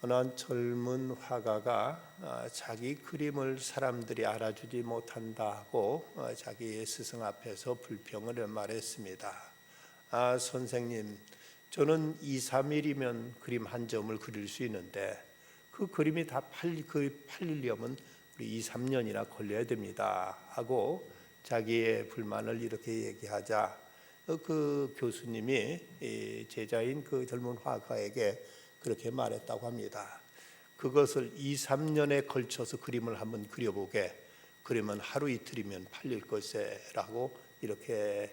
어느 한 젊은 화가가 자기 그림을 사람들이 알아주지 못한다고 자기 스승 앞에서 불평을 말했습니다. 선생님, 저는 2, 3일이면 그림 한 점을 그릴 수 있는데 그 그림이 다 팔리려면 우리 2, 3년이나 걸려야 됩니다 하고 자기의 불만을 이렇게 얘기하자 그 교수님이 제자인 그 젊은 화가에게 그렇게 말했다고 합니다. 그것을 2, 3년에 걸쳐서 그림을 한번 그려보게. 그러면 하루 이틀이면 팔릴 것이라고 이렇게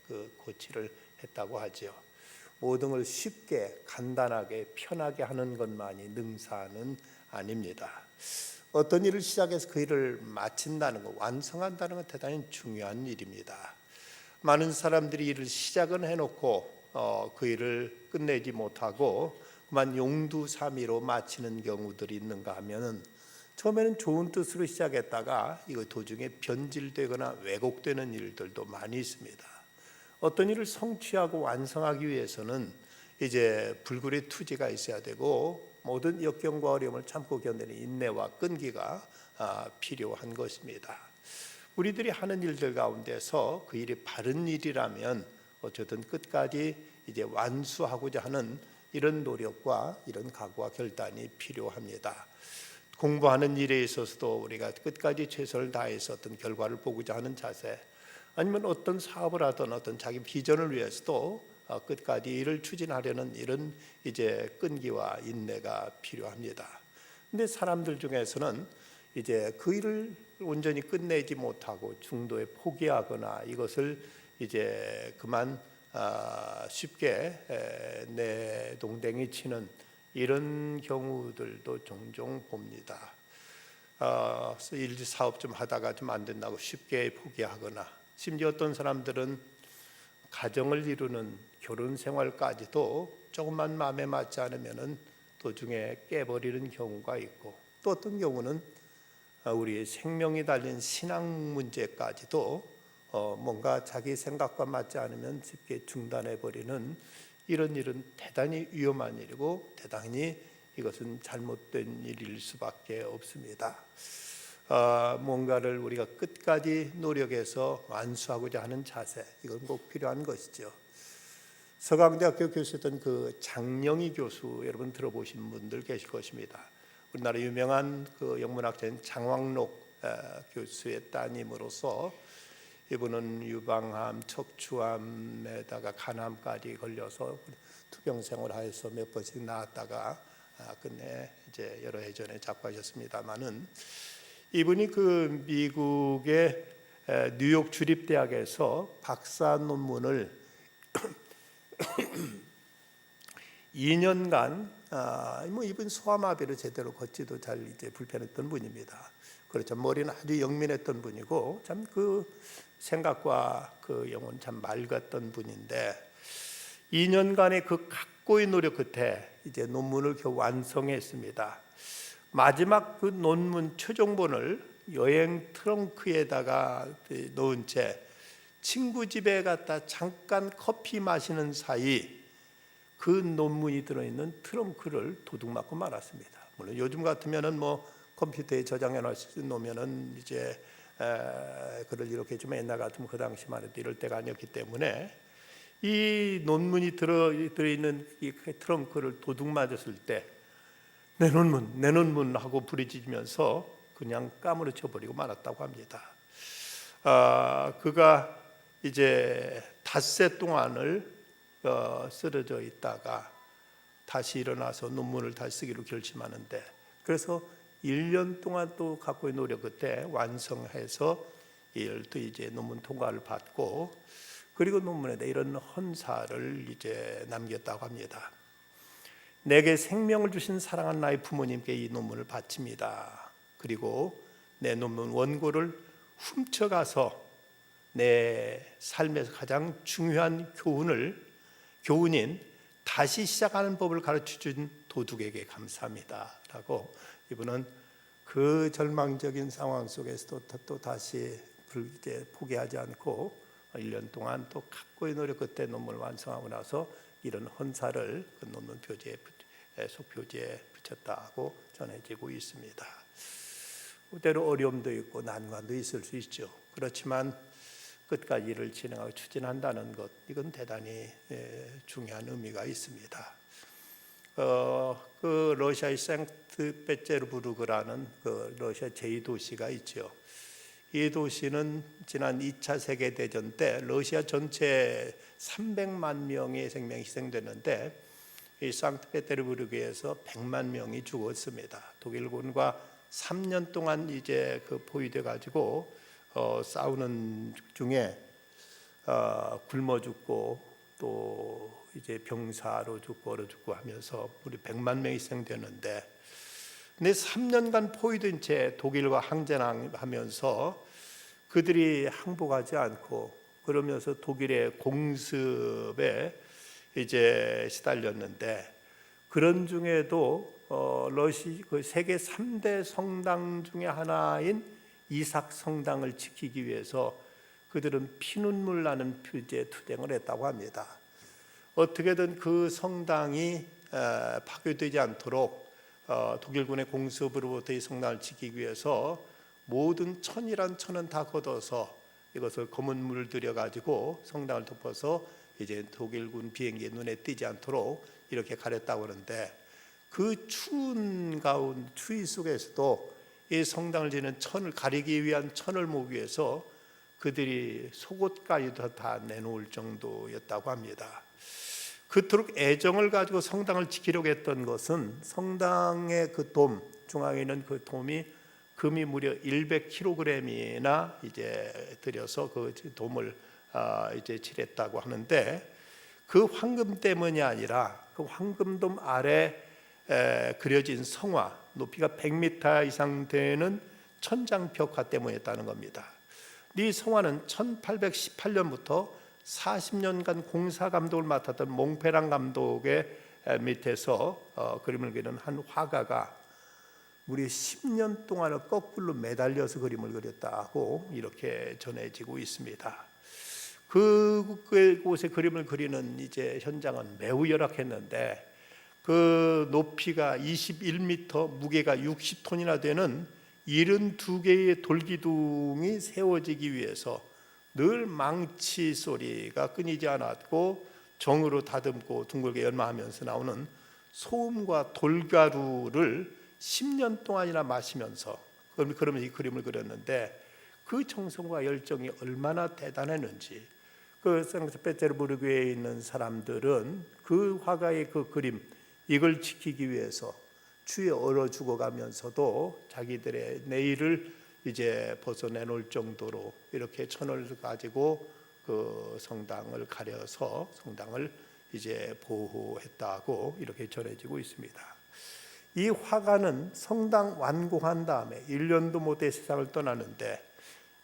그 고치를 했다고 하죠. 모든 걸 쉽게 간단하게 편하게 하는 것만이 능사는 아닙니다. 어떤 일을 시작해서 그 일을 마친다는 것, 완성한다는 것 대단히 중요한 일입니다. 많은 사람들이 일을 시작은 해놓고 그 일을 끝내지 못하고 그만 용두사미로 마치는 경우들이 있는가 하면은 처음에는 좋은 뜻으로 시작했다가 이거 도중에 변질되거나 왜곡되는 일들도 많이 있습니다. 어떤 일을 성취하고 완성하기 위해서는 이제 불굴의 투지가 있어야 되고 모든 역경과 어려움을 참고 견디는 인내와 끈기가 필요한 것입니다. 우리들이 하는 일들 가운데서 그 일이 바른 일이라면 어쨌든 끝까지 이제 완수하고자 하는 이런 노력과 이런 각오와 결단이 필요합니다. 공부하는 일에 있어서도 우리가 끝까지 최선을 다해서 어떤 결과를 보고자 하는 자세, 아니면 어떤 사업을 하든 어떤 자기 비전을 위해서도 끝까지 일을 추진하려는 이런 이제 끈기와 인내가 필요합니다. 근데 사람들 중에서는 이제 그 일을 온전히 끝내지 못하고 중도에 포기하거나 이것을 이제 그만 쉽게 내동댕이 치는 이런 경우들도 종종 봅니다. 일 사업 좀 하다가 좀 안 된다고 쉽게 포기하거나 심지어 어떤 사람들은 가정을 이루는 결혼 생활까지도 조금만 마음에 맞지 않으면은 도중에 깨버리는 경우가 있고 또 어떤 경우는 우리의 생명이 달린 신앙 문제까지도 뭔가 자기 생각과 맞지 않으면 쉽게 중단해버리는 이런 일은 대단히 위험한 일이고 대단히 이것은 잘못된 일일 수밖에 없습니다. 뭔가를 우리가 끝까지 노력해서 완수하고자 하는 자세, 이건 꼭 필요한 것이죠. 서강대학교 교수였던 그 장영희 교수 여러분 들어보신 분들 계실 것입니다. 우리나라 유명한 그 영문학자인 장왕록 교수의 따님으로서 이분은 유방암, 척추암에다가 간암까지 걸려서 투병 생활하여서 몇 번씩 나았다가 끝내 이제 여러 해전에 자빠졌습니다만은 이분이 그 미국의 뉴욕 주립대학에서 박사 논문을 2년간 이분 소아마비를 제대로 걷지도 잘 이제 불편했던 분입니다. 그렇죠. 머리는 아주 영민했던 분이고 참 그 생각과 그 영혼 참 맑았던 분인데 2년간의 그 각고의 노력 끝에 이제 논문을 겨우 완성했습니다. 마지막 그 논문 최종본을 여행 트렁크에다가 넣은 채 친구 집에 갔다 잠깐 커피 마시는 사이 그 논문이 들어있는 트렁크를 도둑 맞고 말았습니다. 물론 요즘 같으면은 뭐 컴퓨터에 저장해 놓으면은 이제 그걸 이렇게 좀 옛날 같으면 그 당시만 해도 이럴 때가 아니었기 때문에 이 논문이 들어있는 이 트렁크를 도둑 맞았을 때 내 논문 하고 부르짖으면서 그냥 까무러쳐 버리고 말았다고 합니다. 그가 이제 닷새 동안을 쓰러져 있다가 다시 일어나서 논문을 다시 쓰기로 결심하는데 그래서 1년 동안 또 갖고의 노력 끝에 완성해서 또 이제 논문 통과를 받고 그리고 논문에 이런 헌사를 이제 남겼다고 합니다. 내게 생명을 주신 사랑하는 나의 부모님께 이 논문을 바칩니다. 그리고 내 논문 원고를 훔쳐가서 내 삶에서 가장 중요한 교훈인 다시 시작하는 법을 가르쳐준 도둑에게 감사합니다 라고 이분은 그 절망적인 상황 속에서도 또 다시 이제 포기하지 않고 1년 동안 또 각고의 노력 끝에 논문을 완성하고 나서 이런 헌사를 그 논문 표지에 속표지에 붙였다고 전해지고 있습니다. 때로 어려움도 있고 난관도 있을 수 있죠. 그렇지만 끝까지 이를 진행하고 추진한다는 것, 이건 대단히 중요한 의미가 있습니다. 그 러시아의 생트페테르부르크라는 그 러시아 제2도시가 있죠. 이 도시는 지난 2차 세계대전 때 러시아 전체 300만 명의 생명이 희생됐는데 이 상트페테르부르크에서 100만 명이 죽었습니다. 독일군과 3년 동안 이제 그 포위돼 가지고 싸우는 중에 굶어 죽고 또 이제 병사로 죽고 얼어 죽고 하면서 우리 100만 명이 희생되는데, 근데 3년간 포위된 채 독일과 항전하면서 그들이 항복하지 않고 그러면서 독일의 공습에 이제 시달렸는데, 그런 중에도 그 세계 3대 성당 중에 하나인 이삭 성당을 지키기 위해서 그들은 피눈물 나는 투쟁을 했다고 합니다. 어떻게든 그 성당이 파괴되지 않도록 독일군의 공습으로부터 이 성당을 지키기 위해서 모든 천이란 천은 다 걷어서 이것을 검은 물을 들여 가지고 성당을 덮어서 이제 독일군 비행기의 눈에 띄지 않도록 이렇게 가렸다고 하는데, 그 추운 가운데 추위 속에서도 이 성당을 지는 천을 가리기 위한 천을 모으기 위해서 그들이 속옷까지도 다 내놓을 정도였다고 합니다. 그토록 애정을 가지고 성당을 지키려고 했던 것은 성당의 그 돔 중앙에 있는 그 돔이 금이 무려 100kg이나 이제 들여서 그 돔을 이제 칠했다고 하는데, 그 황금 때문이 아니라 그 황금돔 아래 그려진 성화, 높이가 100m 이상 되는 천장벽화 때문이었다는 겁니다. 이 성화는 1818년부터 40년간 공사 감독을 맡았던 몽페랑 감독의 밑에서 그림을 그리는 한 화가가 무려 10년 동안을 거꾸로 매달려서 그림을 그렸다고 이렇게 전해지고 있습니다. 그곳에 그림을 그리는 이제 현장은 매우 열악했는데, 그 높이가 21m, 무게가 60톤이나 되는 72개의 돌기둥이 세워지기 위해서 늘 망치 소리가 끊이지 않았고 정으로 다듬고 둥글게 연마하면서 나오는 소음과 돌가루를 10년 동안이나 마시면서 그러면서 이 그림을 그렸는데, 그 정성과 열정이 얼마나 대단했는지 그 상트페테르부르크에 있는 사람들은 그 화가의 그 그림 이걸 지키기 위해서 추위에 얼어 죽어가면서도 자기들의 내일을 이제 벗어내놓을 정도로 이렇게 천을 가지고 그 성당을 가려서 성당을 이제 보호했다고 이렇게 전해지고 있습니다. 이 화가는 성당 완공한 다음에 1년도 못해 세상을 떠나는데,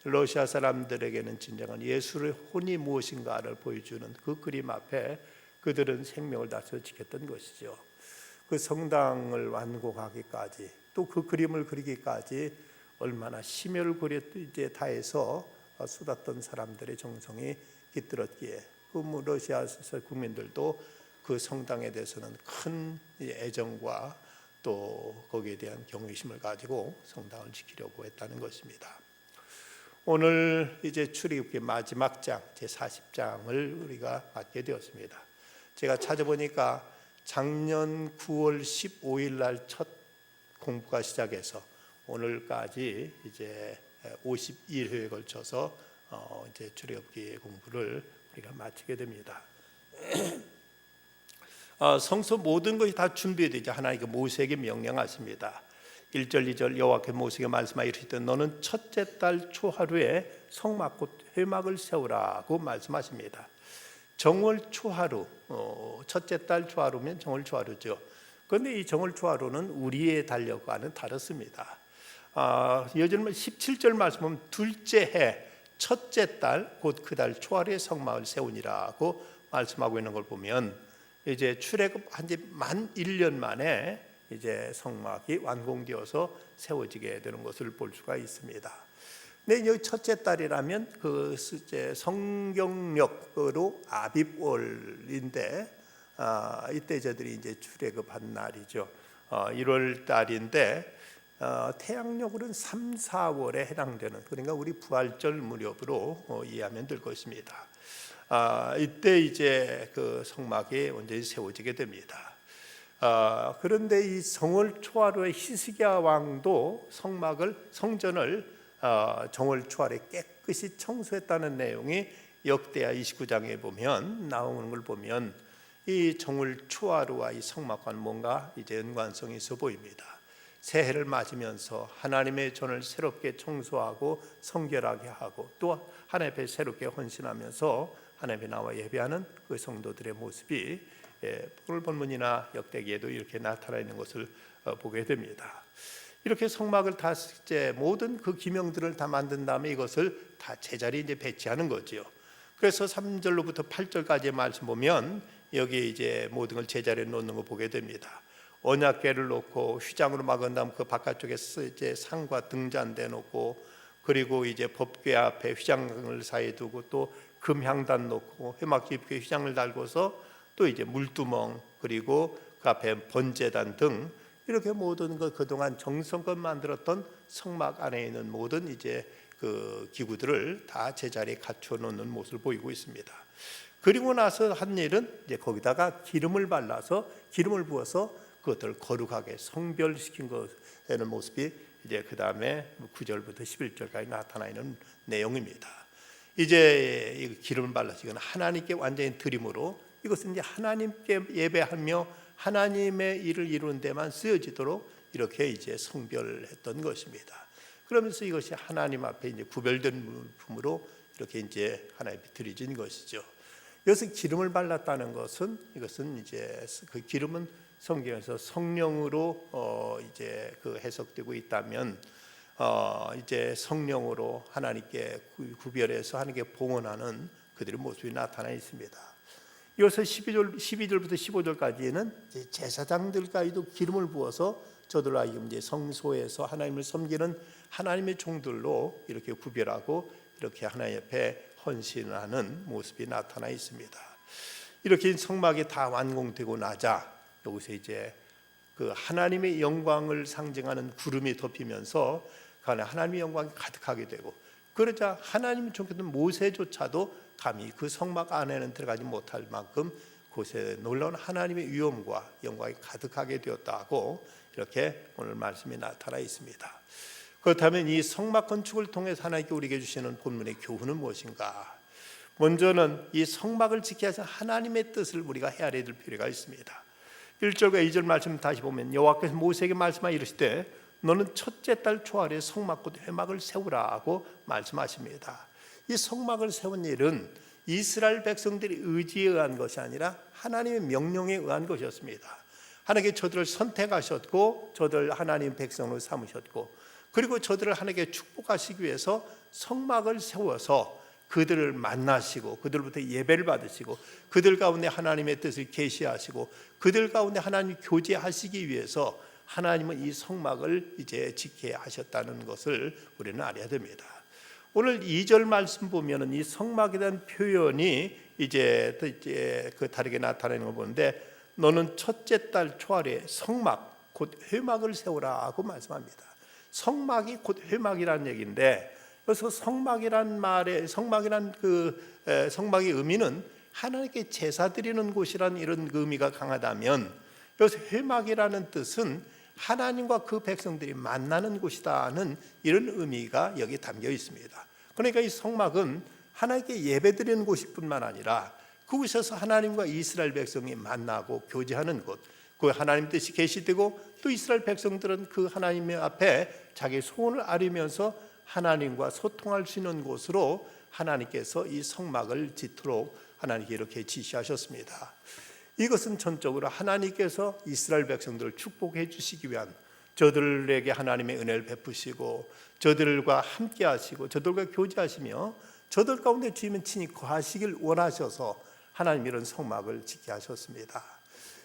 러시아 사람들에게는 진정한 예술의 혼이 무엇인가를 보여주는 그 그림 앞에 그들은 생명을 다해서 지켰던 것이죠. 그 성당을 완공하기까지 또 그 그림을 그리기까지 얼마나 심혈을 이제 다해서 쏟았던 사람들의 정성이 깃들었기에 그 러시아 국민들도 그 성당에 대해서는 큰 애정과 또 거기에 대한 경외심을 가지고 성당을 지키려고 했다는 것입니다. 오늘 이제 출애굽기 마지막 장 제40장을 우리가 맞게 되었습니다. 제가 찾아보니까 작년 9월 15일 날 첫 공부가 시작해서 오늘까지 이제 51회에 걸쳐서 이제 출애굽기 공부를 우리가 마치게 됩니다. 성소 모든 것이 다 준비되자 하나님께 모세에게 명령하십니다. 1절 2절 여호와께서 모세에게 말씀하여 이르시되 너는 첫째 달 초하루에 성막 곧 회막을 세우라고 말씀하십니다. 정월 초하루, 첫째 달 초하루면 정월 초하루죠. 그런데 이 정월 초하루는 우리의 달력과는 다릅니다. 예전 17절 말씀은 둘째 해 첫째 달 곧 그 달 초하루에 성막을 세우니라고 말씀하고 있는 걸 보면 이제 출애굽한 지 만 1년 만에 이제 성막이 완공되어서 세워지게 되는 것을 볼 수가 있습니다. 근데 여기 첫째 달이라면 그 성경력으로 아빕월인데 이때 저들이 이제 출애굽한 날이죠. 1월 달인데 태양력으로는 3, 4월에 해당되는, 그러니까 우리 부활절 무렵으로 이해하면 될 것입니다. 이때 이제 그 성막이 온전히 세워지게 됩니다. 그런데 이 정월 초하루에 히스기야 왕도 성전을 정월 초하루에 깨끗이 청소했다는 내용이 역대하 29장에 보면 나오는 걸 보면 이 정월 초하루와 이 성막과는 뭔가 이제 연관성이 있어 보입니다. 새해를 맞으면서 하나님의 전을 새롭게 청소하고 성결하게 하고 또 하나님 앞에 새롭게 헌신하면서 하나님 앞에 나와 예배하는 그 성도들의 모습이 오늘 본문이나 역대기에도 이렇게 나타나 있는 것을 보게 됩니다. 이렇게 성막을 다 이제 모든 그 기명들을 다 만든 다음에 이것을 다 제자리에 이제 배치하는 거죠. 그래서 3절로부터 8절까지의 말씀 보면 여기 이제 모든 걸 제자리에 놓는 거 보게 됩니다. 언약궤를 놓고 휘장으로 막은 다음 그 바깥쪽에 이제 상과 등잔대 놓고, 그리고 이제 법궤 앞에 휘장을 사이에 두고 또 금향단 놓고 회막 깊게 휘장을 달고서 또 이제 물두멍, 그리고 그 앞에 번제단 등 이렇게 모든 것 그동안 정성껏 만들었던 성막 안에 있는 모든 이제 그 기구들을 다 제자리에 갖춰 놓는 모습을 보이고 있습니다. 그리고 나서 한 일은 이제 거기다가 기름을 발라서 기름을 부어서 그것들을 거룩하게 성별시킨 것에는 모습이 이제 그 다음에 9절부터 11절까지 나타나 있는 내용입니다. 이제 이 기름을 발라서 이건 하나님께 완전히 드림으로, 이것은 이제 하나님께 예배하며 하나님의 일을 이루는 데만 쓰여지도록 이렇게 이제 성별했던 것입니다. 그러면서 이것이 하나님 앞에 이제 구별된 물품으로 이렇게 이제 하나님 앞에 드려진 것이죠. 여기서 기름을 발랐다는 것은, 이것은 이제 그 기름은 성경에서 성령으로 이제 그 해석되고 있다면 이제 성령으로 하나님께 구별해서 하나님께 봉헌하는 그들의 모습이 나타나 있습니다. 이어서 12절부터 15절까지는 제사장들까지도 기름을 부어서 저들로 하여금 이제 성소에서 하나님을 섬기는 하나님의 종들로 이렇게 구별하고 이렇게 하나님 앞에 헌신하는 모습이 나타나 있습니다. 이렇게 성막이 다 완공되고 나자 여기서 이제 그 하나님의 영광을 상징하는 구름이 덮이면서 그 안에 하나님의 영광이 가득하게 되고, 그러자 하나님의 종했던 모세조차도 감히 그 성막 안에는 들어가지 못할 만큼 그곳에 놀라운 하나님의 위엄과 영광이 가득하게 되었다고 이렇게 오늘 말씀이 나타나 있습니다. 그렇다면 이 성막 건축을 통해서 하나님께 우리에게 주시는 본문의 교훈은 무엇인가? 먼저는 이 성막을 지켜야 할 하나님의 뜻을 우리가 헤아려야 될 필요가 있습니다. 1절과 2절 말씀 다시 보면 여호와께서 모세에게 말씀하여 이르시되 너는 첫째 달 초하루에 성막 곧 회막을 세우라 하고 말씀하십니다. 이 성막을 세운 일은 이스라엘 백성들이 의지에 의한 것이 아니라 하나님의 명령에 의한 것이었습니다. 하나님께 저들을 선택하셨고 저들 하나님 백성으로 삼으셨고, 그리고 저들을 하나님께 축복하시기 위해서 성막을 세워서 그들을 만나시고 그들로부터 예배를 받으시고 그들 가운데 하나님의 뜻을 계시하시고 그들 가운데 하나님 교제하시기 위해서 하나님은 이 성막을 이제 지켜야 하셨다는 것을 우리는 알아야 됩니다. 오늘 2절 말씀 보면은 이 성막에 대한 표현이 이제 그 다르게 나타나는 걸 보는데 너는 첫째 달 초하루에 성막 곧 회막을 세우라 하고 말씀합니다. 성막이 곧 회막이라는 얘기인데, 그래서 성막이란 말에 성막이란 성막의 의미는 하나님께 제사 드리는 곳이라는 이런 의미가 강하다면, 여기서 회막이라는 뜻은 하나님과 그 백성들이 만나는 곳이다는 이런 의미가 여기 담겨 있습니다. 그러니까 이 성막은 하나님께 예배드리는 곳뿐만 아니라 그곳에서 하나님과 이스라엘 백성이 만나고 교제하는 곳, 그 하나님 뜻이 계시되고 또 이스라엘 백성들은 그 하나님의 앞에 자기 소원을 아뢰면서 하나님과 소통할 수 있는 곳으로 하나님께서 이 성막을 짓도록 하나님께 이렇게 지시하셨습니다. 이것은 전적으로 하나님께서 이스라엘 백성들을 축복해 주시기 위한, 저들에게 하나님의 은혜를 베푸시고 저들과 함께 하시고 저들과 교제하시며 저들 가운데 주님은 친히 거하시길 원하셔서 하나님 이런 성막을 짓게 하셨습니다.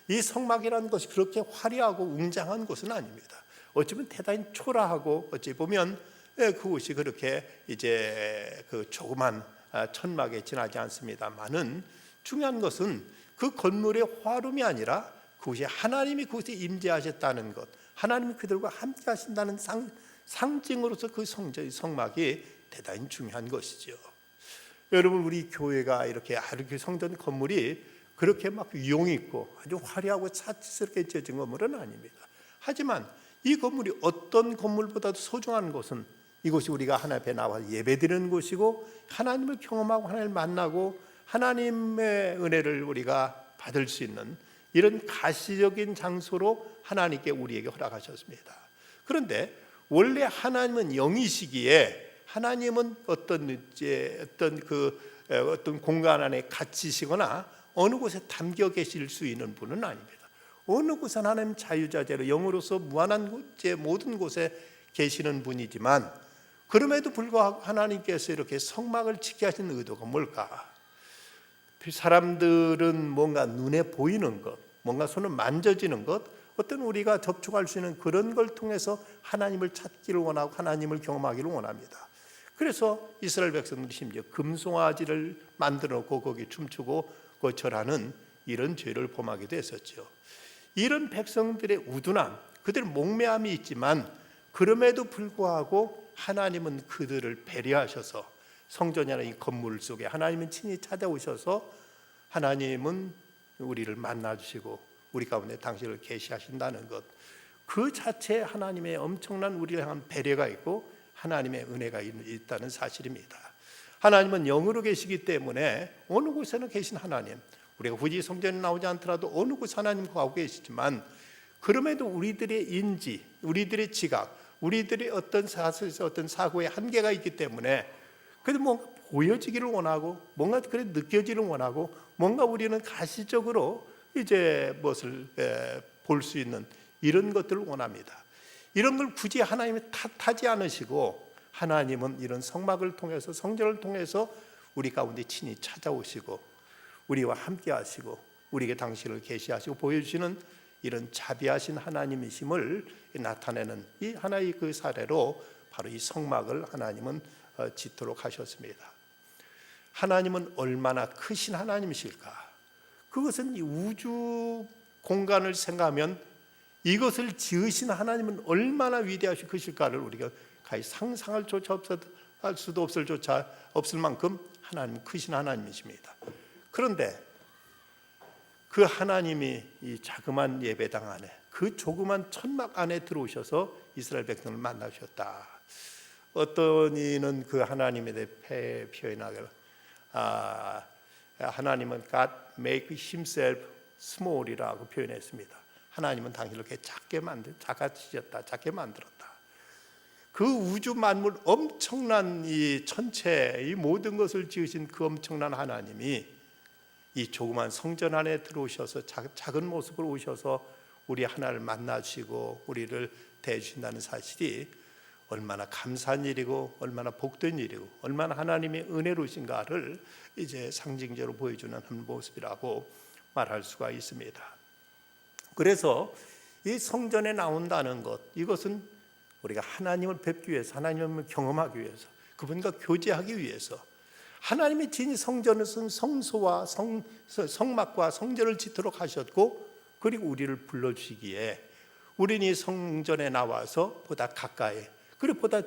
이 성막이라는 것이 그렇게 화려하고 웅장한 곳은 아닙니다. 어쩌면 대단히 초라하고 어찌 보면 그곳이 그렇게 이제 그 조그만 천막에 지나지 않습니다만은 중요한 것은 그 건물의 화름이 아니라 그곳에 하나님이 그곳에 임재하셨다는 것, 하나님이 그들과 함께 하신다는 상징으로서 그 성막이 대단히 중요한 것이죠. 여러분, 우리 교회가 이렇게 성전 건물이 그렇게 막 유용 있고 아주 화려하고 차치스럽게 지어진 건물은 아닙니다. 하지만 이 건물이 어떤 건물보다도 소중한 것은 이곳이 우리가 하나님 앞에 나와 예배드리는 곳이고, 하나님을 경험하고 하나님을 만나고 하나님의 은혜를 우리가 받을 수 있는 이런 가시적인 장소로 하나님께 우리에게 허락하셨습니다. 그런데 원래 하나님은 영이시기에 하나님은 어떤 공간 안에 갇히시거나 어느 곳에 담겨 계실 수 있는 분은 아닙니다. 어느 곳에 하나님 자유자재로 영으로서 무한한 모든 곳에 계시는 분이지만, 그럼에도 불구하고 하나님께서 이렇게 성막을 지키게 하신 의도가 뭘까? 사람들은 뭔가 눈에 보이는 것, 뭔가 손을 만져지는 것, 어떤 우리가 접촉할 수 있는 그런 걸 통해서 하나님을 찾기를 원하고 하나님을 경험하기를 원합니다. 그래서 이스라엘 백성들이 심지어 금송아지를 만들어 놓고 거기 춤추고 거절하는 이런 죄를 범하기도 했었죠. 이런 백성들의 우둔함, 그들의 목매함이 있지만 그럼에도 불구하고 하나님은 그들을 배려하셔서 성전이나 이 건물 속에 하나님은 친히 찾아오셔서 하나님은 우리를 만나주시고 우리 가운데 당신을 계시하신다는 것, 그 자체에 하나님의 엄청난 우리를 향한 배려가 있고 하나님의 은혜가 있다는 사실입니다. 하나님은 영으로 계시기 때문에 어느 곳에나 계신 하나님, 우리가 굳이 성전에 나오지 않더라도 어느 곳 하나님 거하고 계시지만, 그럼에도 우리들의 인지, 우리들의 지각, 우리들의 어떤 사고의 한계가 있기 때문에 그래도 뭔가 보여지기를 원하고 뭔가 그래 느껴지기를 원하고 뭔가 우리는 가시적으로 이제 무엇을 볼 수 있는 이런 것들을 원합니다. 이런 걸 굳이 하나님이 탓하지 않으시고 하나님은 이런 성막을 통해서 성전을 통해서 우리 가운데 친히 찾아오시고 우리와 함께 하시고 우리에게 당신을 계시하시고 보여주시는 이런 자비하신 하나님이심을 나타내는 이 하나의 그 사례로 바로 이 성막을 하나님은 짓도록 하셨습니다. 하나님은 얼마나 크신 하나님이실까? 그것은 이 우주 공간을 생각하면 이것을 지으신 하나님은 얼마나 위대하시고 크실까를 우리가 가히 상상할 수도 없을 만큼 하나님 크신 하나님이십니다. 그런데 그 하나님이 이 자그만 예배당 안에, 그 조그만 천막 안에 들어오셔서 이스라엘 백성을 만나셨다. 어떤 이는 그 하나님에 대해 표현하길, 하나님은 God make himself small이라고 표현했습니다. 하나님은 당신을 이렇게 작게 만들었다. 그 우주 만물 엄청난 이 천체, 이 모든 것을 지으신 그 엄청난 하나님이 이 조그만 성전 안에 들어오셔서 작은 모습으로 오셔서 우리 하나를 만나주시고 우리를 대해주신다는 사실이 얼마나 감사한 일이고 얼마나 복된 일이고 얼마나 하나님의 은혜로우신가를 이제 상징적으로 보여주는 한 모습이라고 말할 수가 있습니다. 그래서 이 성전에 나온다는 것, 이것은 우리가 하나님을 뵙기 위해서, 하나님을 경험하기 위해서, 그분과 교제하기 위해서 하나님의 진이 성전에서 성소와 성막과 성전을 짓도록 하셨고, 그리고 우리를 불러주시기에 우리는 이 성전에 나와서 보다 가까이, 그리고 보다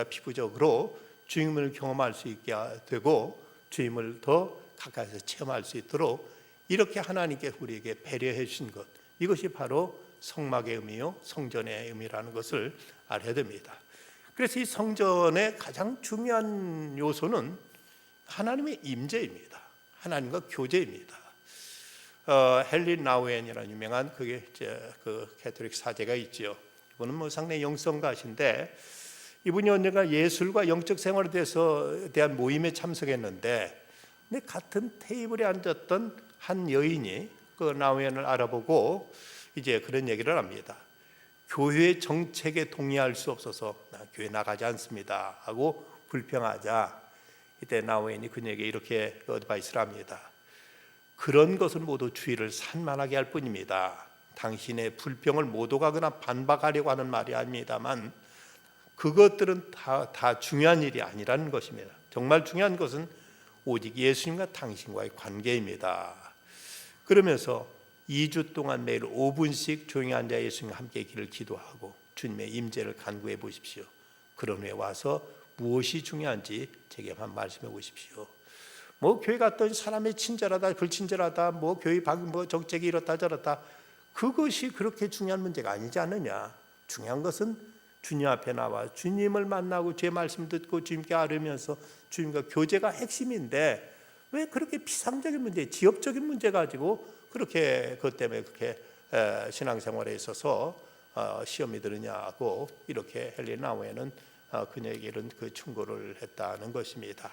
피부적으로 주님을 경험할 수 있게 되고 주님을 더 가까이서 체험할 수 있도록 이렇게 하나님께 우리에게 배려해 주신 것, 이것이 바로 성막의 의미요 성전의 의미라는 것을 알아야 됩니다. 그래서 이 성전의 가장 중요한 요소는 하나님의 임재입니다. 하나님과 교제입니다. 헨리 나우엔이라는 유명한 그 가톨릭 사제가 있죠. 이분은 상당히 영성가신데 이분이 언젠가 예술과 영적 생활에 대한 모임에 참석했는데, 같은 테이블에 앉았던 한 여인이 그 나우엔을 알아보고 이제 그런 얘기를 합니다. 교회 정책에 동의할 수 없어서 나 교회 나가지 않습니다 하고 불평하자, 이때 나우엔이 그녀에게 이렇게 어드바이스를 합니다. 그런 것은 모두 주의를 산만하게 할 뿐입니다. 당신의 불평을 못 오가거나 반박하려고 하는 말이 아닙니다만 그것들은 다 중요한 일이 아니라는 것입니다. 정말 중요한 것은 오직 예수님과 당신과의 관계입니다. 그러면서 2주 동안 매일 5분씩 조용히 앉아 예수님과 함께 길을 기도하고 주님의 임재를 간구해 보십시오. 그런 후에 와서 무엇이 중요한지 제게 한번 말씀해 보십시오. 뭐 교회 갔더니 사람이 친절하다 불친절하다 뭐 교회 뭐 정책이 이렇다 저렇다 그것이 그렇게 중요한 문제가 아니지 않느냐. 중요한 것은 주님 앞에 나와 주님을 만나고 주의 말씀 듣고 주님께 아뢰면서 주님과 교제가 핵심인데 왜 그렇게 피상적인 문제, 지엽적인 문제 가지고 그렇게 그것 때문에 그렇게 신앙생활에 있어서 시험이 들으냐고 이렇게 헨리 나우에는 그녀에게 이런 그 충고를 했다는 것입니다.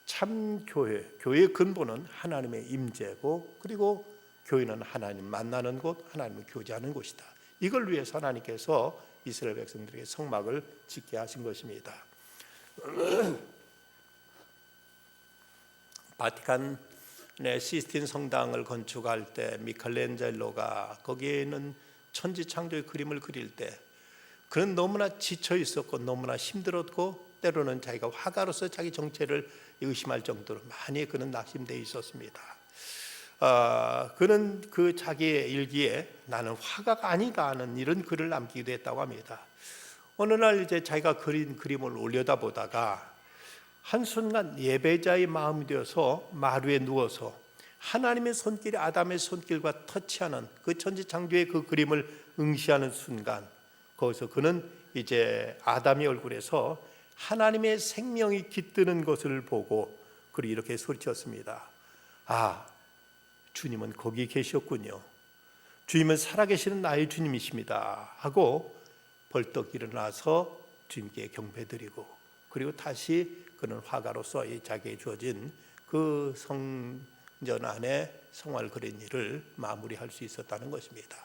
참 교회의 근본은 하나님의 임재고 그리고 교회는 하나님 만나는 곳, 하나님을 교제하는 곳이다. 이걸 위해서 하나님께서 이스라엘 백성들에게 성막을 짓게 하신 것입니다. 바티칸의 시스틴 성당을 건축할 때 미켈란젤로가 거기에 있는 천지창조의 그림을 그릴 때 그는 너무나 지쳐 있었고 너무나 힘들었고 때로는 자기가 화가로서 자기 정체를 의심할 정도로 많이 그는 낙심되어 있었습니다. 그는 그 자기의 일기에 나는 화가가 아니다 하는 이런 글을 남기기도 했다고 합니다. 어느 날 이제 자기가 그린 그림을 올려다보다가 한순간 예배자의 마음이 되어서 마루에 누워서 하나님의 손길이 아담의 손길과 터치하는 그 천지창조의 그 그림을 응시하는 순간 거기서 그는 이제 아담의 얼굴에서 하나님의 생명이 깃드는 것을 보고 그리고 이렇게 소리쳤습니다. 아, 주님은 거기 계셨군요. 주님은 살아계시는 나의 주님이십니다 하고 벌떡 일어나서 주님께 경배드리고 그리고 다시 그는 화가로서 자기에 주어진 그 성전 안에 성화를 그린 일을 마무리할 수 있었다는 것입니다.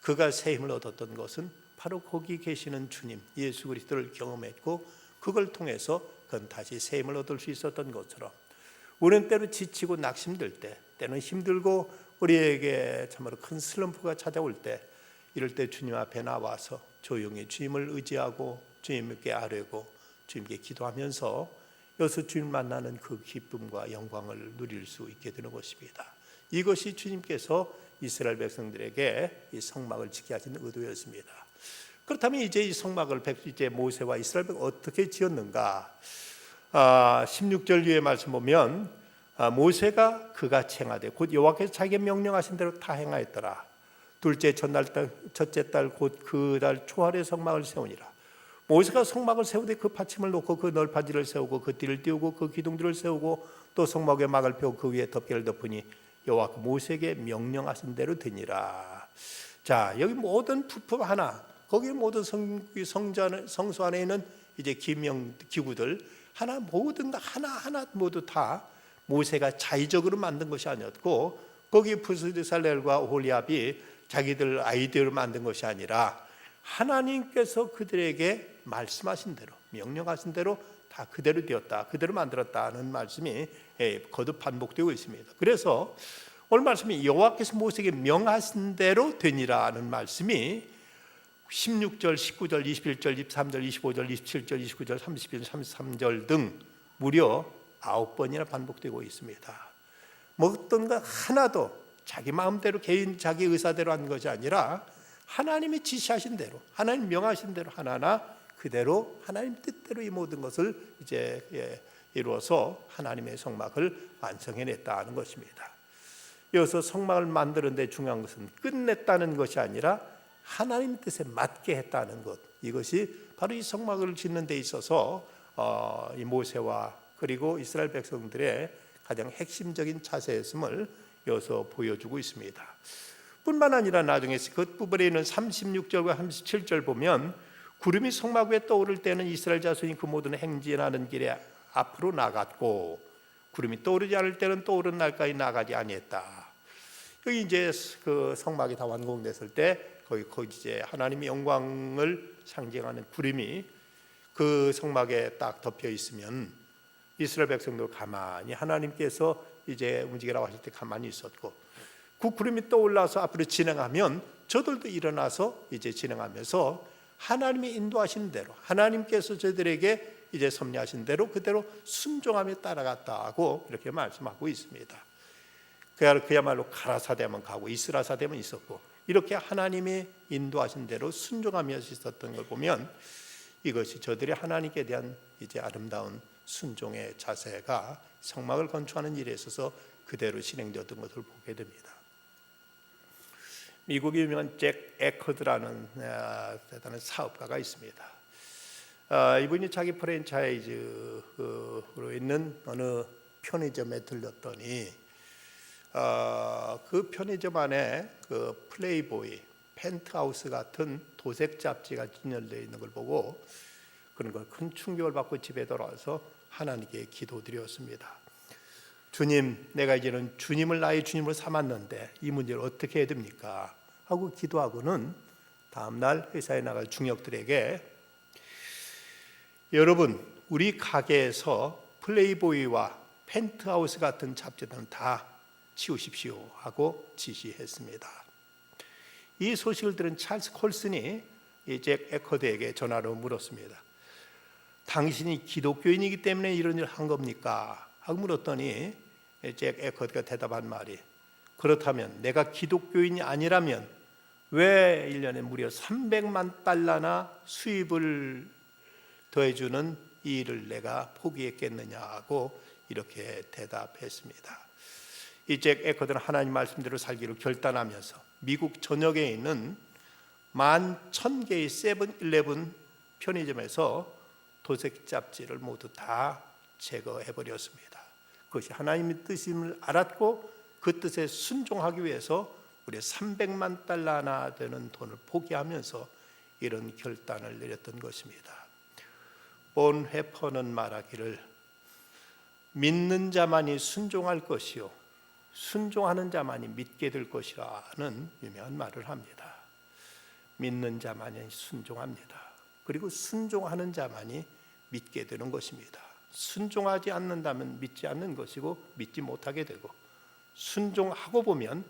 그가 새 힘을 얻었던 것은 바로 거기 계시는 주님 예수 그리스도를 경험했고 그걸 통해서 그는 다시 새 힘을 얻을 수 있었던 것처럼 우리는 때로 지치고 낙심될 때 때는 힘들고 우리에게 참으로 큰 슬럼프가 찾아올 때 이럴 때 주님 앞에 나와서 조용히 주님을 의지하고 주님께 아뢰고 주님께 기도하면서 여기서 주님 만나는 그 기쁨과 영광을 누릴 수 있게 되는 것입니다. 이것이 주님께서 이스라엘 백성들에게 이 성막을 지키게 하신 의도였습니다. 그렇다면 이제 이 성막을 이제 모세와 이스라엘 백성이 어떻게 지었는가? 16절 위에 말씀 보면 모세가 그같이 행하되 곧 여호와께서 자기가 명령하신 대로 다 행하였더라. 둘째 첫째 달 곧 그 달 초하루에 성막을 세우니라. 모세가 성막을 세우되 그 받침을 놓고 그 널판지를 세우고 그 띠를 띄우고 그 기둥들을 세우고 또 성막에 막을 펴고 그 위에 덮개를 덮으니 여호와께서 모세에게 명령하신 대로 되니라. 자, 여기 모든 부품 하나, 거기 모든 성소 안에 있는 이제 기구들 하나 모든 거 하나 모두 다 모세가 자의적으로 만든 것이 아니었고 거기 부스살렐과 홀리압이 자기들 아이디어로 만든 것이 아니라 하나님께서 그들에게 말씀하신 대로 명령하신 대로 다 그대로 되었다 그대로 만들었다는 말씀이 거듭 반복되고 있습니다. 그래서 오늘 말씀이 여호와께서 모세에게 명하신 대로 되니라는 말씀이 16절, 19절, 21절, 23절, 25절, 27절, 29절, 30절, 33절 등 무려 9번이나 반복되고 있습니다. 어떤 것 하나도 자기 마음대로 개인 자기 의사대로 한 것이 아니라 하나님이 지시하신 대로 하나님 명하신 대로 하나하나 그대로 하나님 뜻대로 이 모든 것을 이제 이루어서 하나님의 성막을 완성해냈다는 것입니다. 여기서 성막을 만드는 데 중요한 것은 끝냈다는 것이 아니라 하나님 뜻에 맞게 했다는 것, 이것이 바로 이 성막을 짓는 데 있어서 이 모세와 그리고 이스라엘 백성들의 가장 핵심적인 자세였음을 여기서 보여주고 있습니다. 뿐만 아니라 나중에 그 부분에 있는 36절과 37절 보면 구름이 성막 위에 떠오를 때는 이스라엘 자손이 그 모든 행진하는 길에 앞으로 나갔고 구름이 떠오르지 않을 때는 떠오른 날까지 나가지 아니했다. 여기 이제 그 성막이 다 완공됐을 때 거기 이제 하나님의 영광을 상징하는 구름이 그 성막에 딱 덮여 있으면 이스라엘 백성도 가만히 하나님께서 이제 움직이라고 하실 때 가만히 있었고 그 구름이 떠올라서 앞으로 진행하면 저들도 일어나서 이제 진행하면서 하나님이 인도하시는 대로 하나님께서 저들에게 이제 섭리하신 대로 그대로 순종하며 따라갔다고 이렇게 말씀하고 있습니다. 그야말로 가라사대만 가고 이스라사대만 있었고 이렇게 하나님이 인도하신 대로 순종하며 있었던 걸 보면 이것이 저들이 하나님께 대한 이제 아름다운 순종의 자세가 성막을 건축하는 일에 있어서 그대로 진행되었던 것을 보게 됩니다. 미국의 유명한 잭 에커드라는 대단한 사업가가 있습니다. 이분이 자기 프랜차이즈로 있는 어느 편의점에 들렀더니 그 편의점 안에 그 플레이보이, 펜트하우스 같은 도색 잡지가 진열되어 있는 걸 보고 그런 걸 큰 충격을 받고 집에 돌아와서 하나님께 기도드렸습니다. 주님, 내가 이제는 주님을 나의 주님으로 삼았는데 이 문제를 어떻게 해야 됩니까? 하고 기도하고는 다음날 회사에 나갈 중역들에게 여러분, 우리 가게에서 플레이보이와 펜트하우스 같은 잡지들은 다 치우십시오 하고 지시했습니다. 이 소식을 들은 찰스 콜슨이 잭 에커드에게 전화로 물었습니다. 당신이 기독교인이기 때문에 이런 일을 한 겁니까? 하고 물었더니 잭 에커드가 대답한 말이 그렇다면 내가 기독교인이 아니라면 왜 1년에 무려 300만 달러나 수입을 더해주는 이 일을 내가 포기했겠느냐고 이렇게 대답했습니다. 이 잭 에커드는 하나님 말씀대로 살기로 결단하면서 미국 전역에 있는 11,000개의 세븐일레븐 편의점에서 도색 잡지를 모두 다 제거해버렸습니다. 그것이 하나님의 뜻임을 알았고 그 뜻에 순종하기 위해서 우리 300만 달러나 되는 돈을 포기하면서 이런 결단을 내렸던 것입니다. 본 회퍼는 말하기를 믿는 자만이 순종할 것이요 순종하는 자만이 믿게 될 것이라는 유명한 말을 합니다. 믿는 자만이 순종합니다. 그리고 순종하는 자만이 믿게 되는 것입니다. 순종하지 않는다면 믿지 않는 것이고 믿지 못하게 되고 순종하고 보면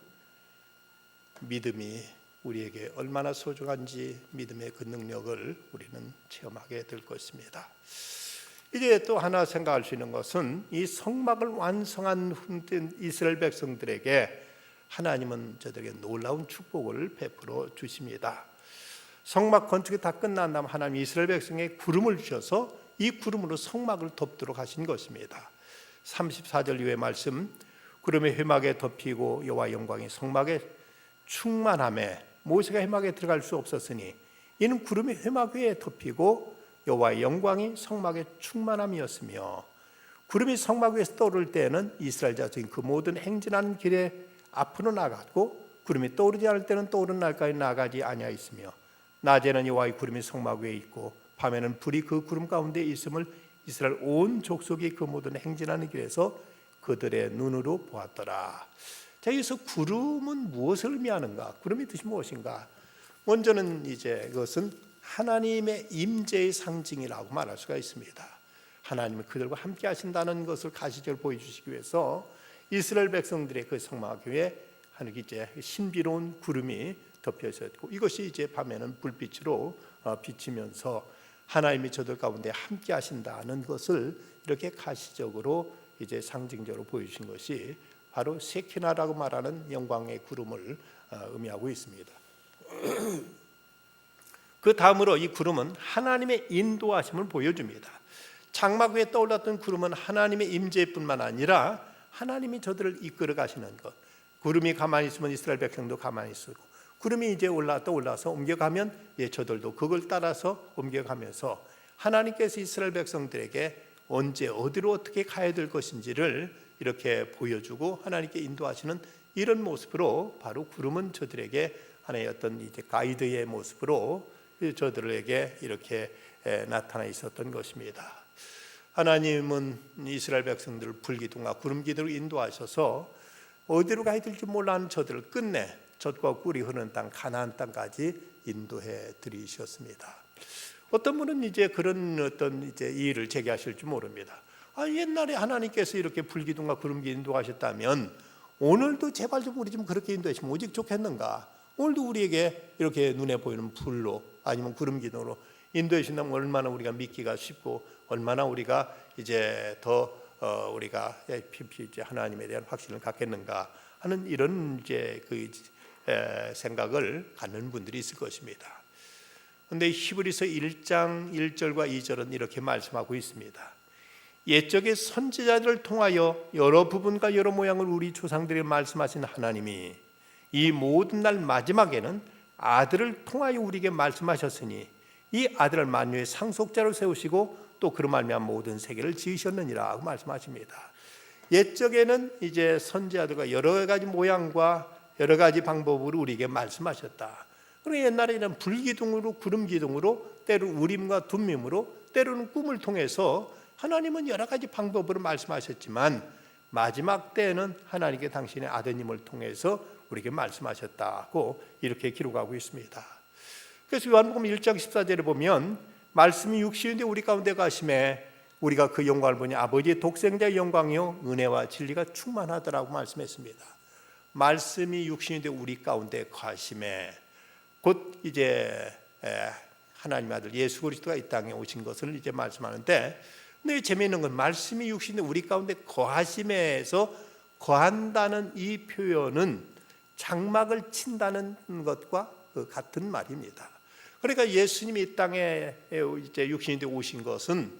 믿음이 우리에게 얼마나 소중한지 믿음의 그 능력을 우리는 체험하게 될 것입니다. 이제 또 하나 생각할 수 있는 것은 이 성막을 완성한 이스라엘 백성들에게 하나님은 저들에게 놀라운 축복을 베풀어 주십니다. 성막 건축이 다 끝난 다음 하나님 이스라엘 백성에게 구름을 주셔서 이 구름으로 성막을 덮도록 하신 것입니다. 34절 이후의 말씀 구름의 회막에 덮이고 여호와 영광이 성막에 충만하매 모세가 회막에 들어갈 수 없었으니 이는 구름이 회막 위에 덮이고 여호와의 영광이 성막에 충만함이었으며 구름이 성막 위에서 떠오를 때에는 이스라엘 자손이 그 모든 행진하는 길에 앞으로 나갔고 구름이 떠오르지 않을 때는 떠오르는 날까지 나가지 아니하였으며 낮에는 여호와의 구름이 성막 위에 있고 밤에는 불이 그 구름 가운데 있음을 이스라엘 온 족속이 그 모든 행진하는 길에서 그들의 눈으로 보았더라. 자, 여기서 구름은 무엇을 의미하는가? 구름의 뜻이 무엇인가? 먼저는 이제 그것은 하나님의 임재의 상징이라고 말할 수가 있습니다. 하나님은 그들과 함께 하신다는 것을 가시적으로 보여주시기 위해서 이스라엘 백성들의 그 성막 위에 하늘이 이제 신비로운 구름이 덮여 있었고 이것이 이제 밤에는 불빛으로 비치면서 하나님이 저들 가운데 함께 하신다는 것을 이렇게 가시적으로 이제 상징적으로 보여주신 것이 바로 세키나라고 말하는 영광의 구름을 의미하고 있습니다. 그 다음으로 이 구름은 하나님의 인도하심을 보여줍니다. 장막 위에 떠올랐던 구름은 하나님의 임재뿐만 아니라 하나님이 저들을 이끌어 가시는 것. 구름이 가만히 있으면 이스라엘 백성도 가만히 있고 구름이 이제 올라서 옮겨가면 저들도 그걸 따라서 옮겨가면서 하나님께서 이스라엘 백성들에게 언제 어디로 어떻게 가야 될 것인지를 이렇게 보여주고 하나님께 인도하시는 이런 모습으로 바로 구름은 저들에게 하나의 어떤 이제 가이드의 모습으로 저들에게 이렇게 나타나 있었던 것입니다. 하나님은 이스라엘 백성들을 불기둥과 구름기둥으로 인도하셔서 어디로 가야 될지 몰라하는 저들을 끝내 젖과 꿀이 흐르는 땅 가나안 땅까지 인도해 드리셨습니다. 어떤 분은 이제 그런 어떤 이제 이의를 제기하실지 모릅니다. 옛날에 하나님께서 이렇게 불기둥과 구름기 인도하셨다면 오늘도 제발 좀 우리 좀 그렇게 인도하시면 오직 좋겠는가? 오늘도 우리에게 이렇게 눈에 보이는 불로 아니면 구름기둥으로 인도해 주신다면 얼마나 우리가 믿기가 쉽고 얼마나 우리가 이제 더 우리가 이제 하나님에 대한 확신을 갖겠는가 하는 이런 이제 그 생각을 갖는 분들이 있을 것입니다. 그런데 히브리서 1장 1절과 2절은 이렇게 말씀하고 있습니다. 옛적의 선지자들을 통하여 여러 부분과 여러 모양을 우리 조상들에게 말씀하신 하나님이 이 모든 날 마지막에는 아들을 통하여 우리에게 말씀하셨으니 이 아들을 만유의 상속자로 세우시고 또 그로 말미암아 모든 세계를 지으셨느니라 고 말씀하십니다. 옛적에는 이제 선지자들과 여러 가지 모양과 여러 가지 방법으로 우리에게 말씀하셨다. 그리고 옛날에는 불기둥으로 구름기둥으로 때로는 우림과 둠밈으로 때로는 꿈을 통해서 하나님은 여러 가지 방법으로 말씀하셨지만 마지막 때에는 하나님께 당신의 아드님을 통해서 우리에게 말씀하셨다고 이렇게 기록하고 있습니다. 그래서 요한복음 1장 14절에 보면 말씀이 육신인데 우리 가운데 가심에 우리가 그 영광을 보니 아버지의 독생자의 영광이요 은혜와 진리가 충만하더라고 말씀했습니다. 말씀이 육신인데 우리 가운데 가심에 곧 이제 하나님의 아들 예수 그리스도가 이 땅에 오신 것을 이제 말씀하는데, 근데 재미있는 건 말씀이 육신인데 우리 가운데 거하심에서 거한다는 이 표현은 장막을 친다는 것과 같은 말입니다. 그러니까 예수님이 이 땅에 이제 육신인데 오신 것은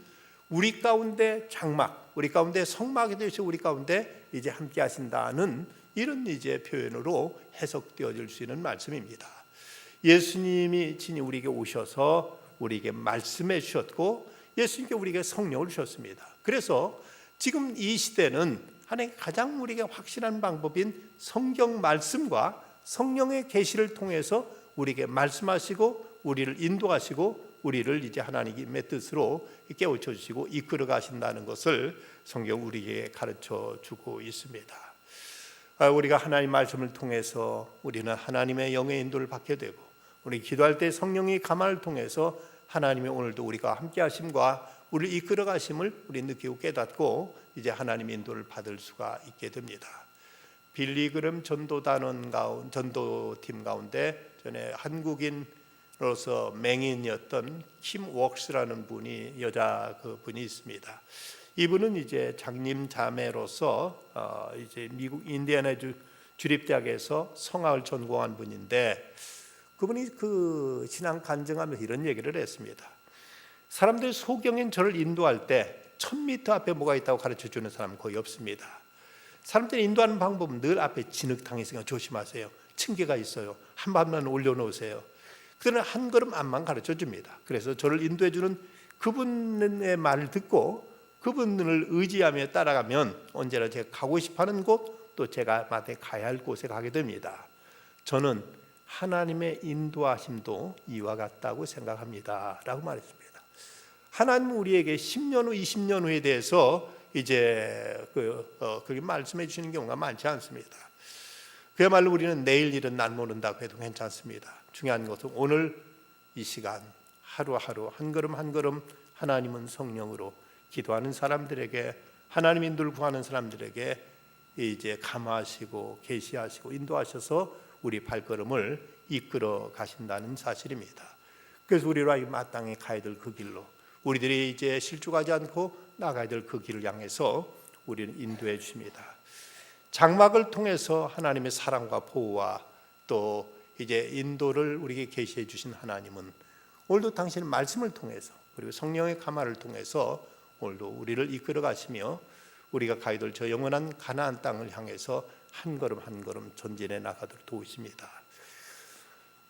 우리 가운데 장막, 우리 가운데 성막이 되셔 우리 가운데 이제 함께 하신다는 이런 이제 표현으로 해석되어질 수 있는 말씀입니다. 예수님이 친히 우리에게 오셔서 우리에게 말씀해 주셨고 예수님께 우리에게 성령을 주셨습니다. 그래서 지금 이 시대는 하나님 가장 우리에게 확실한 방법인 성경 말씀과 성령의 계시를 통해서 우리에게 말씀하시고 우리를 인도하시고 우리를 이제 하나님의 뜻으로 깨우쳐 주시고 이끌어 가신다는 것을 성경 우리에게 가르쳐 주고 있습니다. 우리가 하나님 말씀을 통해서 우리는 하나님의 영의 인도를 받게 되고 우리 기도할 때 성령의 감화를 통해서 하나님의 오늘도 우리가 함께 하심과 우리를 이끌어 가심을 우리 느끼고 깨닫고 이제 하나님의 인도를 받을 수가 있게 됩니다. 빌리그램 전도팀 가운데 전에 한국인으로서 맹인이었던 킴 웍스라는 분이 여자 그 분이 있습니다. 이분은 이제 장님 자매로서 이제 미국 인디애나주 주립대학에서 성악을 전공한 분인데 그분이 그 신앙 간증하면서 이런 얘기를 했습니다. 사람들 소경인 저를 인도할 때 1000m 앞에 뭐가 있다고 가르쳐주는 사람은 거의 없습니다. 사람들이 인도하는 방법은 늘 앞에 진흙탕이 있으니까 조심하세요. 층계가 있어요. 한 발만 올려놓으세요. 그들은 한 걸음 앞만 가르쳐줍니다. 그래서 저를 인도해주는 그분의 말을 듣고 그분을 의지하며 따라가면 언제나 제가 가고 싶어하는 곳 또 제가 마땅히 가야 할 곳에 가게 됩니다. 저는 하나님의 인도하심도 이와 같다고 생각합니다 라고 말했습니다. 하나님은 우리에게 10년 후 20년 후에 대해서 이제 그렇게 말씀해 주시는 경우가 많지 않습니다. 그야말로 우리는 내일 일은 날 모른다고 해도 괜찮습니다. 중요한 것은 오늘 이 시간 하루하루 한 걸음 한 걸음 하나님은 성령으로 기도하는 사람들에게 하나님 인도를 구하는 사람들에게 이제 감화하시고 계시하시고 인도하셔서 우리 발걸음을 이끌어 가신다는 사실입니다. 그래서 우리로 마땅히 가야 될 그 길로 우리들이 이제 실족하지 않고 나가야 될 그 길을 향해서 우리는 인도해 주십니다. 장막을 통해서 하나님의 사랑과 보호와 또 이제 인도를 우리에게 계시해 주신 하나님은 오늘도 당신의 말씀을 통해서 그리고 성령의 감화를 통해서 오늘도 우리를 이끌어 가시며 우리가 가야 될 저 영원한 가나안 땅을 향해서 한 걸음 한 걸음 전진해 나가도록 도우십니다.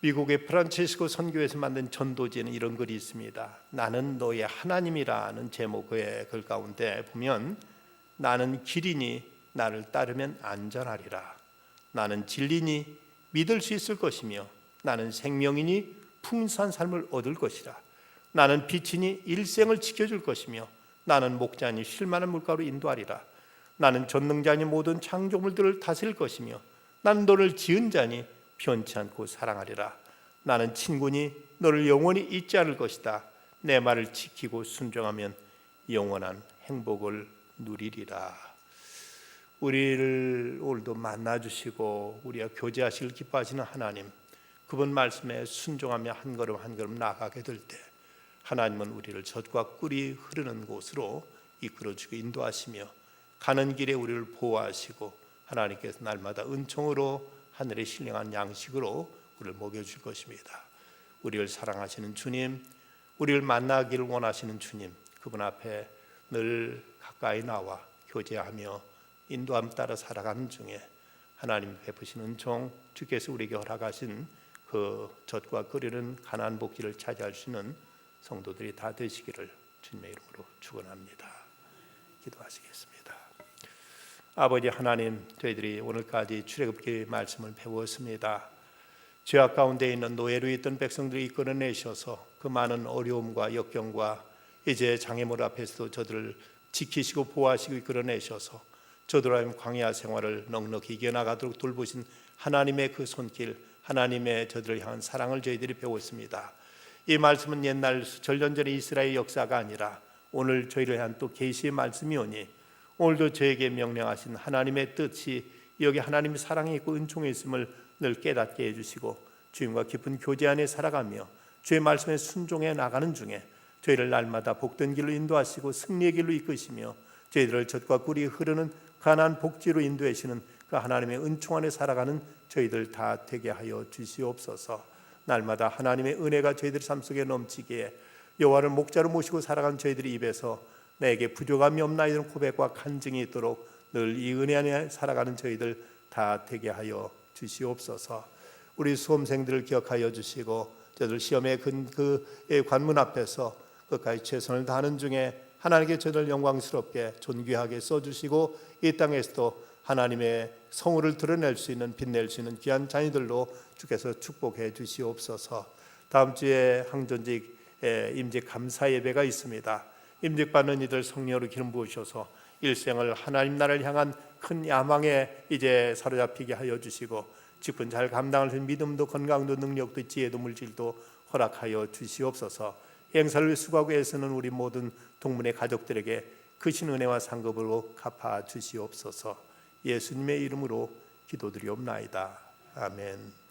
미국의 프란치스코 선교에서 만든 전도지에는 이런 글이 있습니다. 나는 너의 하나님이라는 제목의 글 가운데 보면 나는 길이니 나를 따르면 안전하리라. 나는 진리니 믿을 수 있을 것이며 나는 생명이니 풍성한 삶을 얻을 것이라. 나는 빛이니 일생을 지켜줄 것이며 나는 목자니 쉴만한 물가로 인도하리라. 나는 전능자니 모든 창조물들을 다스릴 것이며 나는 너를 지은 자니 변치 않고 사랑하리라. 나는 친구니 너를 영원히 잊지 않을 것이다. 내 말을 지키고 순종하면 영원한 행복을 누리리라. 우리를 오늘도 만나주시고 우리와 교제하시길 기뻐하시는 하나님, 그분 말씀에 순종하며 한 걸음 한 걸음 나아가게 될 때 하나님은 우리를 젖과 꿀이 흐르는 곳으로 이끌어주고 인도하시며 가는 길에 우리를 보호하시고 하나님께서 날마다 은총으로 하늘에 신령한 양식으로 우리를 먹여줄 것입니다. 우리를 사랑하시는 주님, 우리를 만나기를 원하시는 주님, 그분 앞에 늘 가까이 나와 교제하며 인도함 따라 살아가는 중에 하나님 베푸시는 은총, 주께서 우리에게 허락하신 그 젖과 끓이는 가나안 복지를 차지할 수 있는 성도들이 다 되시기를 주님의 이름으로 축원합니다. 기도하시겠습니다. 아버지 하나님, 저희들이 오늘까지 출애굽기 말씀을 배웠습니다. 죄악 가운데 있는 노예로 있던 백성들을 이끌어내셔서 그 많은 어려움과 역경과 이제 장애물 앞에서도 저들을 지키시고 보호하시고 이끌어내셔서 저들의 광야 생활을 넉넉히 이겨나가도록 돌보신 하나님의 그 손길, 하나님의 저들을 향한 사랑을 저희들이 배웠습니다. 이 말씀은 옛날 수천년 전의 이스라엘 역사가 아니라 오늘 저희를 향한 또 계시의 말씀이오니 오늘도 저에게 명령하신 하나님의 뜻이 여기 하나님의 사랑이 있고 은총이 있음을 늘 깨닫게 해주시고 주님과 깊은 교제 안에 살아가며 주의 말씀에 순종해 나가는 중에 저희를 날마다 복된 길로 인도하시고 승리의 길로 이끄시며 저희들을 젖과 꿀이 흐르는 가나안 복지로 인도하시는 그 하나님의 은총 안에 살아가는 저희들 다 되게 하여 주시옵소서. 날마다 하나님의 은혜가 저희들 삶 속에 넘치기에 여호와를 목자로 모시고 살아가는 저희들의 입에서 내게 부족함이 없나 이런 고백과 간증이 있도록 늘 이 은혜 안에 살아가는 저희들 다 되게 하여 주시옵소서. 우리 수험생들을 기억하여 주시고 저들 시험의 그 관문 앞에서 끝까지 최선을 다하는 중에 하나님께 저들 영광스럽게 존귀하게 써주시고 이 땅에서도 하나님의 성호를 드러낼 수 있는 빛낼 수 있는 귀한 자녀들로 주께서 축복해 주시옵소서. 다음 주에 항전직 임직 감사 예배가 있습니다. 임직받는 이들 성령으로 기름 부으셔서 일생을 하나님 나라를 향한 큰 야망에 이제 사로잡히게 하여 주시고 직분 잘 감당할 수 있는 믿음도 건강도 능력도 지혜도 물질도 허락하여 주시옵소서. 행사를 위해 수고하고 애쓰는 우리 모든 동문의 가족들에게 크신 은혜와 상급으로 갚아 주시옵소서. 예수님의 이름으로 기도드리옵나이다. 아멘.